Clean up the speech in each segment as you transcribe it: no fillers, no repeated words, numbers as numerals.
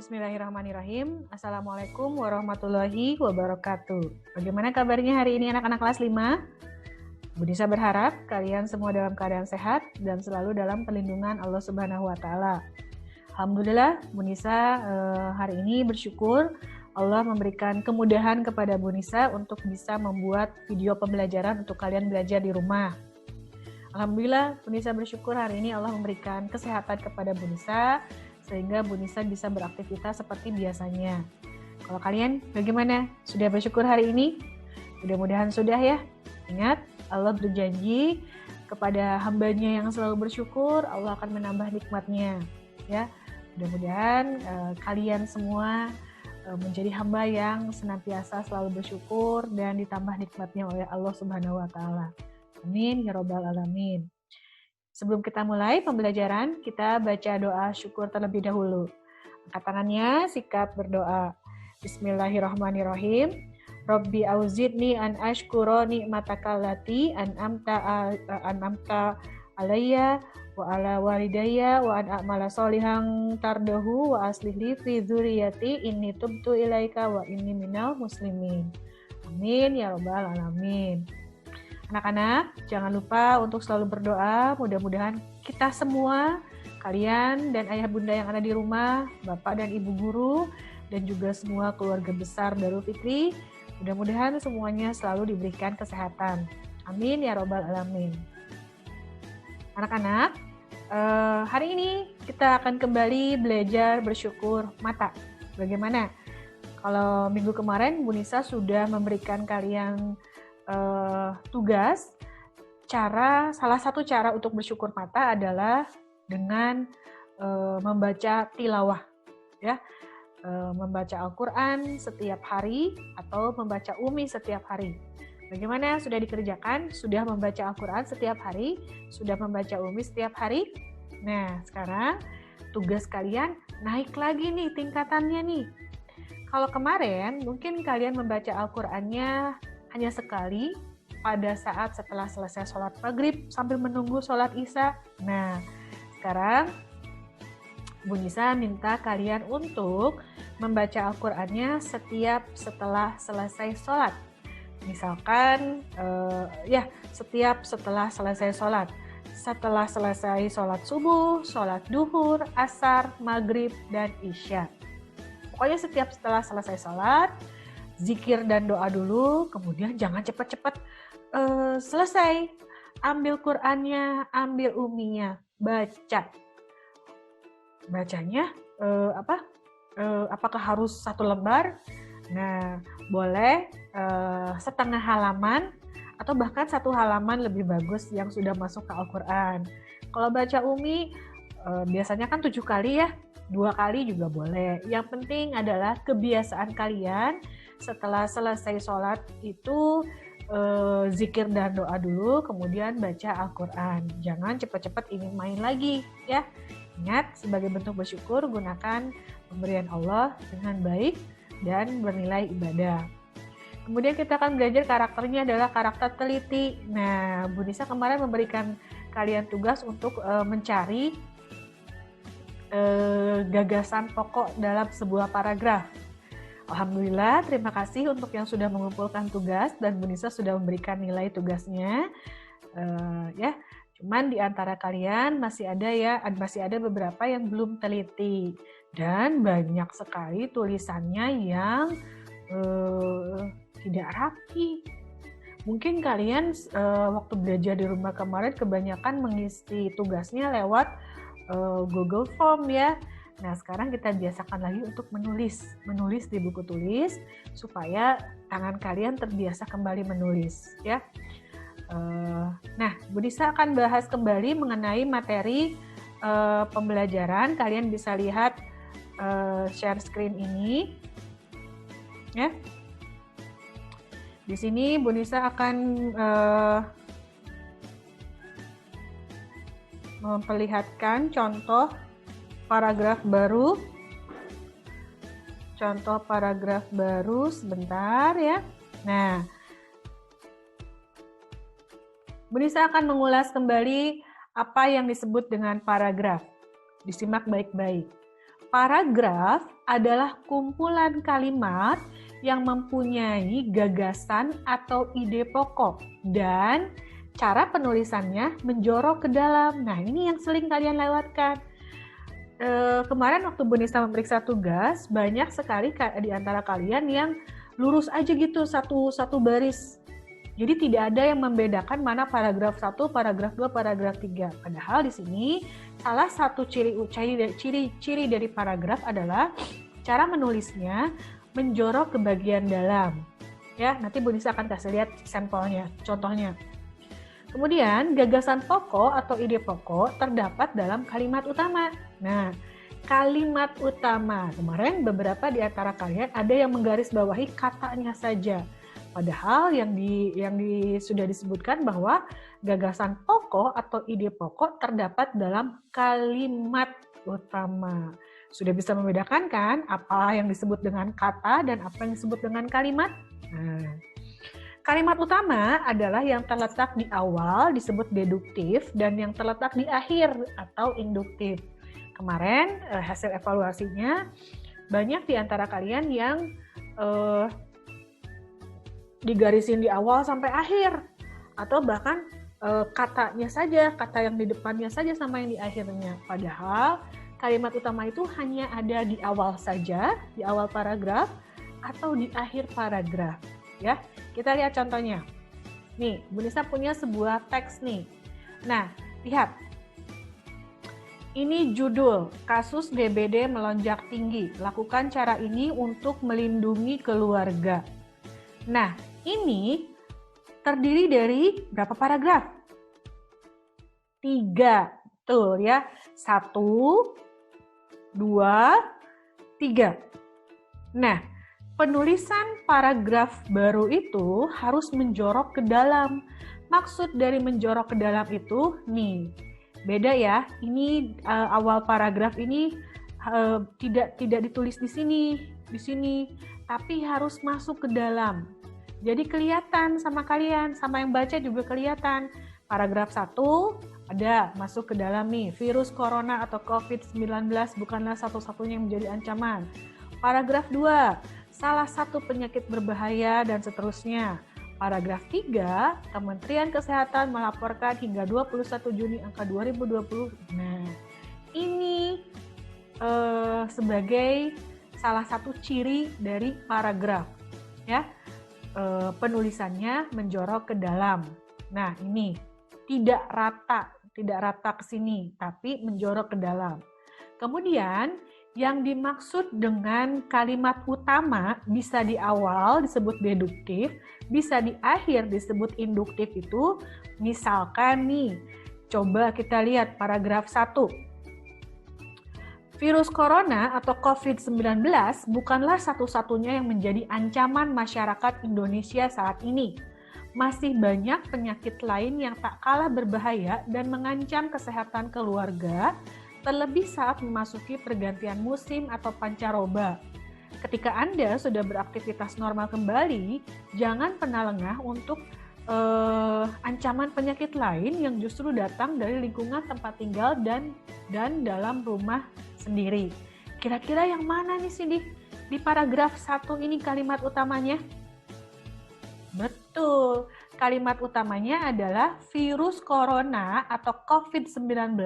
Bismillahirrahmanirrahim. Assalamualaikum warahmatullahi wabarakatuh. Bagaimana kabarnya hari ini anak-anak kelas 5? Bu Nisa berharap kalian semua dalam keadaan sehat dan selalu dalam perlindungan Allah Subhanahu wa Ta'ala. Alhamdulillah, Bu Nisa hari ini bersyukur Allah memberikan kemudahan kepada Bu Nisa untuk bisa membuat video pembelajaran untuk kalian belajar di rumah. Alhamdulillah, Bu Nisa bersyukur hari ini Allah memberikan kesehatan kepada Bu Nisa, sehingga Bu Nisa bisa beraktivitas seperti biasanya. Kalau kalian bagaimana? Sudah bersyukur hari ini? Mudah-mudahan sudah ya. Ingat, Allah berjanji kepada hambanya yang selalu bersyukur, Allah akan menambah nikmatnya. Ya, mudah-mudahan kalian semua menjadi hamba yang senantiasa selalu bersyukur dan ditambah nikmatnya oleh Allah Subhanahu wa Ta'ala. Amin ya Rabbal Alamin. Sebelum kita mulai pembelajaran, kita baca doa syukur terlebih dahulu. Angkat tangannya, sikap berdoa. Bismillahirrahmanirrahim. Rabbi auzidni an ashkura ni'mataka allati an'amta alayya wa ala walidayya wa an a'mala sholihan tardahu wa aslih li fi dzurriyyati inni tubtu ilaika wa inni minal muslimin. Amin ya Rabbal Alamin. Anak-anak, jangan lupa untuk selalu berdoa. Mudah-mudahan kita semua, kalian dan ayah bunda yang ada di rumah, bapak dan ibu guru, dan juga semua keluarga besar Darul Fikri, mudah-mudahan semuanya selalu diberikan kesehatan. Amin ya Rabbal Alamin. Anak-anak, hari ini kita akan kembali belajar bersyukur mata. Bagaimana? Kalau minggu kemarin Bu Nisa sudah memberikan kalian tugas, salah satu cara untuk bersyukur mata adalah dengan membaca tilawah, ya, membaca Al-Quran setiap hari atau membaca Umi setiap hari. Bagaimana? Sudah dikerjakan? Sudah membaca Al-Quran setiap hari? Sudah membaca Umi setiap hari? Nah, sekarang tugas kalian naik lagi nih tingkatannya nih. Kalau kemarin mungkin kalian membaca Al-Qurannya hanya sekali pada saat setelah selesai sholat maghrib sambil menunggu sholat isya. Nah, sekarang Bu Nisa minta kalian untuk membaca Al-Qurannya setiap setelah selesai sholat. Misalkan, setiap setelah selesai sholat. Setelah selesai sholat subuh, sholat duhur, asar, maghrib, dan isya. Pokoknya setiap setelah selesai sholat, zikir dan doa dulu, kemudian jangan cepat-cepat selesai. Ambil Qur'annya, ambil uminya, baca. Bacanya apakah harus satu lembar? Nah, boleh setengah halaman atau bahkan satu halaman lebih bagus yang sudah masuk ke Al-Quran. Kalau baca umi biasanya kan 7 kali ya, 2 kali juga boleh. Yang penting adalah kebiasaan kalian setelah selesai sholat itu zikir dan doa dulu, kemudian baca Al-Quran. Jangan cepat-cepat ingin main lagi ya. Ingat, sebagai bentuk bersyukur gunakan pemberian Allah dengan baik dan bernilai ibadah. Kemudian kita akan belajar karakternya adalah karakter teliti. Nah, Bu Nisa kemarin memberikan kalian tugas untuk mencari gagasan pokok dalam sebuah paragraf. Alhamdulillah, terima kasih untuk yang sudah mengumpulkan tugas dan Bu Nisa sudah memberikan nilai tugasnya. Cuman di antara kalian masih ada beberapa yang belum teliti dan banyak sekali tulisannya yang tidak rapi. Mungkin kalian waktu belajar di rumah kemarin kebanyakan mengisi tugasnya lewat Google Form ya. Nah, sekarang kita biasakan lagi untuk menulis di buku tulis supaya tangan kalian terbiasa kembali menulis ya. Nah, Bu Nisa akan bahas kembali mengenai materi pembelajaran. Kalian bisa lihat share screen ini ya. Di sini Bu Nisa akan memperlihatkan contoh paragraf baru. Contoh paragraf baru sebentar ya. Nah, Bu Nisa akan mengulas kembali apa yang disebut dengan paragraf. Disimak baik-baik. Paragraf adalah kumpulan kalimat yang mempunyai gagasan atau ide pokok dan cara penulisannya menjorok ke dalam. Nah, ini yang sering kalian lewatkan. Kemarin waktu Bu Nisa memeriksa tugas, banyak sekali di antara kalian yang lurus aja gitu satu baris. Jadi tidak ada yang membedakan mana paragraf 1, paragraf 2, paragraf 3. Padahal di sini salah satu ciri dari paragraf adalah cara menulisnya menjorok ke bagian dalam. Ya, nanti Bu Nisa akan kasih lihat sampelnya, contohnya. Kemudian, gagasan pokok atau ide pokok terdapat dalam kalimat utama. Nah, kalimat utama. Kemarin beberapa di antara kalian ada yang menggarisbawahi katanya saja. Padahal yang sudah disebutkan bahwa gagasan pokok atau ide pokok terdapat dalam kalimat utama. Sudah bisa membedakan kan apa yang disebut dengan kata dan apa yang disebut dengan kalimat? Nah, kalimat utama adalah yang terletak di awal disebut deduktif dan yang terletak di akhir atau induktif. Kemarin hasil evaluasinya banyak di antara kalian yang digarisin di awal sampai akhir, atau bahkan katanya saja, kata yang di depannya saja sama yang di akhirnya. Padahal kalimat utama itu hanya ada di awal saja, di awal paragraf atau di akhir paragraf. Ya, kita lihat contohnya. Nih, Bu Nisa punya sebuah teks nih. Nah, lihat. Ini judul, kasus DBD melonjak tinggi. Lakukan cara ini untuk melindungi keluarga. Nah, ini terdiri dari berapa paragraf? 3, betul ya. 1, 2, 3. Nah, penulisan paragraf baru itu harus menjorok ke dalam. Maksud dari menjorok ke dalam itu, nih, beda ya. Ini awal paragraf ini tidak ditulis di sini, tapi harus masuk ke dalam. Jadi kelihatan sama kalian, sama yang baca juga kelihatan. Paragraf 1 ada masuk ke dalam nih, virus corona atau COVID-19 bukanlah satu-satunya yang menjadi ancaman. Paragraf 2, salah satu penyakit berbahaya dan seterusnya. Paragraf 3, Kementerian Kesehatan melaporkan hingga 21 Juni angka 2020. Nah, ini sebagai salah satu ciri dari paragraf, ya. Penulisannya menjorok ke dalam. Nah, ini tidak rata ke sini, tapi menjorok ke dalam. Kemudian, yang dimaksud dengan kalimat utama bisa di awal disebut deduktif, bisa di akhir disebut induktif itu, misalkan nih, coba kita lihat paragraf 1. Virus corona atau COVID-19 bukanlah satu-satunya yang menjadi ancaman masyarakat Indonesia saat ini. Masih banyak penyakit lain yang tak kalah berbahaya dan mengancam kesehatan keluarga, terlebih saat memasuki pergantian musim atau pancaroba. Ketika Anda sudah beraktivitas normal kembali, jangan pernah lengah untuk ancaman penyakit lain yang justru datang dari lingkungan tempat tinggal dan dalam rumah sendiri. Kira-kira yang mana nih sih di paragraf 1 ini kalimat utamanya? Betul, kalimat utamanya adalah virus corona atau COVID-19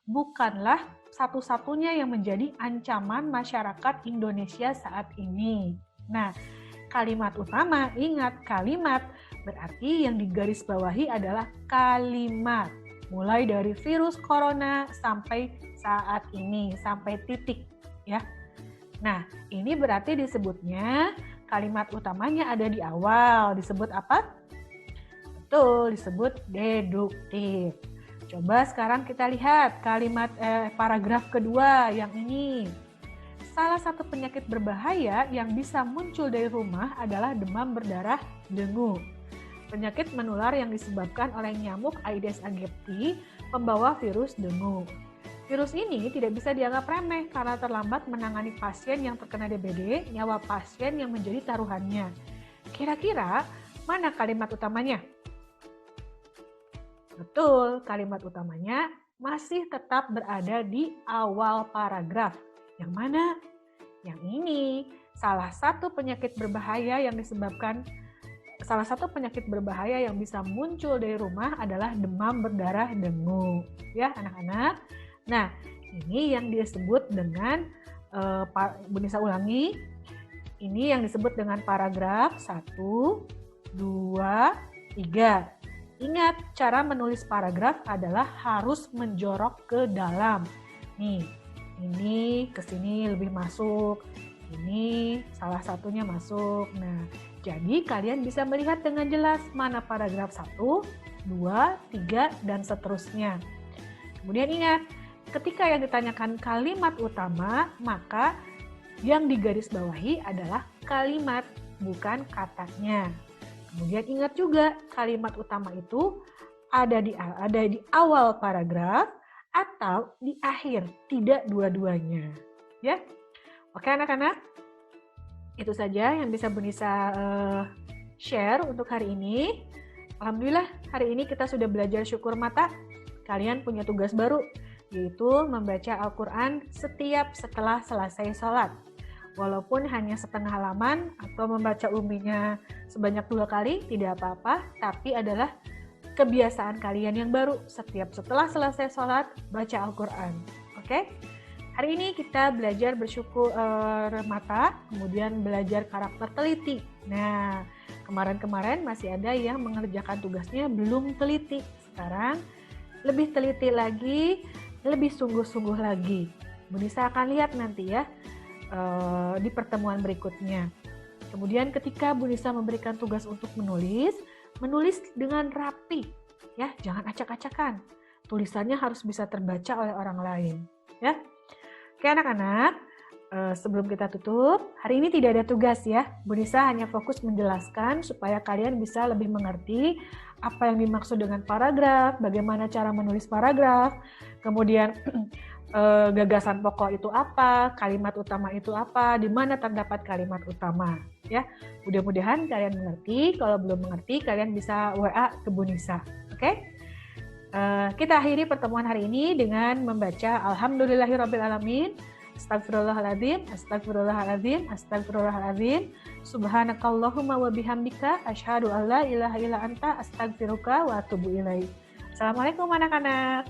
bukanlah satu-satunya yang menjadi ancaman masyarakat Indonesia saat ini. Nah, kalimat utama, ingat kalimat, berarti yang digarisbawahi adalah kalimat. Mulai dari virus corona sampai saat ini, sampai titik. Ya. Nah, ini berarti disebutnya kalimat utamanya ada di awal. Disebut apa? Betul, disebut deduktif. Coba sekarang kita lihat kalimat paragraf kedua yang ini. Salah satu penyakit berbahaya yang bisa muncul dari rumah adalah demam berdarah dengue. Penyakit menular yang disebabkan oleh nyamuk Aedes aegypti, pembawa virus dengue. Virus ini tidak bisa dianggap remeh karena terlambat menangani pasien yang terkena DBD, nyawa pasien yang menjadi taruhannya. Kira-kira mana kalimat utamanya? Betul, kalimat utamanya masih tetap berada di awal paragraf. Yang mana? Yang ini. Salah satu penyakit berbahaya yang bisa muncul dari rumah adalah demam berdarah dengue, ya anak-anak. Nah, ini yang disebut dengan Bu Nisa ulangi. Ini yang disebut dengan paragraf 1, 2, 3. Ingat, cara menulis paragraf adalah harus menjorok ke dalam. Nih, ini ke sini lebih masuk. Ini salah satunya masuk. Nah, jadi kalian bisa melihat dengan jelas mana paragraf 1, 2, 3, dan seterusnya. Kemudian ingat, ketika yang ditanyakan kalimat utama, maka yang digarisbawahi adalah kalimat, bukan katanya. Kemudian ingat juga, kalimat utama itu ada di awal paragraf atau di akhir, tidak dua-duanya. Ya, oke anak-anak, itu saja yang bisa Bu Nisa share untuk hari ini. Alhamdulillah, hari ini kita sudah belajar syukur mata. Kalian punya tugas baru, yaitu membaca Al-Quran setiap setelah selesai sholat. Walaupun hanya setengah halaman atau membaca umminya sebanyak 2 kali, tidak apa-apa, tapi adalah kebiasaan kalian yang baru. Setiap setelah selesai sholat, baca Al-Quran. Oke? Hari ini kita belajar bersyukur mata, kemudian belajar karakter teliti. Nah, kemarin-kemarin masih ada yang mengerjakan tugasnya belum teliti. Sekarang lebih teliti lagi, lebih sungguh-sungguh lagi. Bu Nisa akan lihat nanti ya di pertemuan berikutnya. Kemudian ketika Bu Nisa memberikan tugas untuk menulis dengan rapi, ya, jangan acak-acakan. Tulisannya harus bisa terbaca oleh orang lain, ya. Oke anak-anak, sebelum kita tutup, hari ini tidak ada tugas ya. Bu Nisa hanya fokus menjelaskan supaya kalian bisa lebih mengerti apa yang dimaksud dengan paragraf, bagaimana cara menulis paragraf, kemudian gagasan pokok itu apa, kalimat utama itu apa, di mana terdapat kalimat utama. Ya, mudah-mudahan kalian mengerti. Kalau belum mengerti, kalian bisa WA ke Bu Nisa. Oke? Kita akhiri pertemuan hari ini dengan membaca Alhamdulillahirrabbilalamin, Astagfirullahaladzim, Astagfirullahaladzim, Astagfirullahaladzim, Subhanakallahumma wa bihamdika, asyhadu an la ilaha illa anta, astagfiruka wa atubu ilaik. Assalamualaikum anak-anak.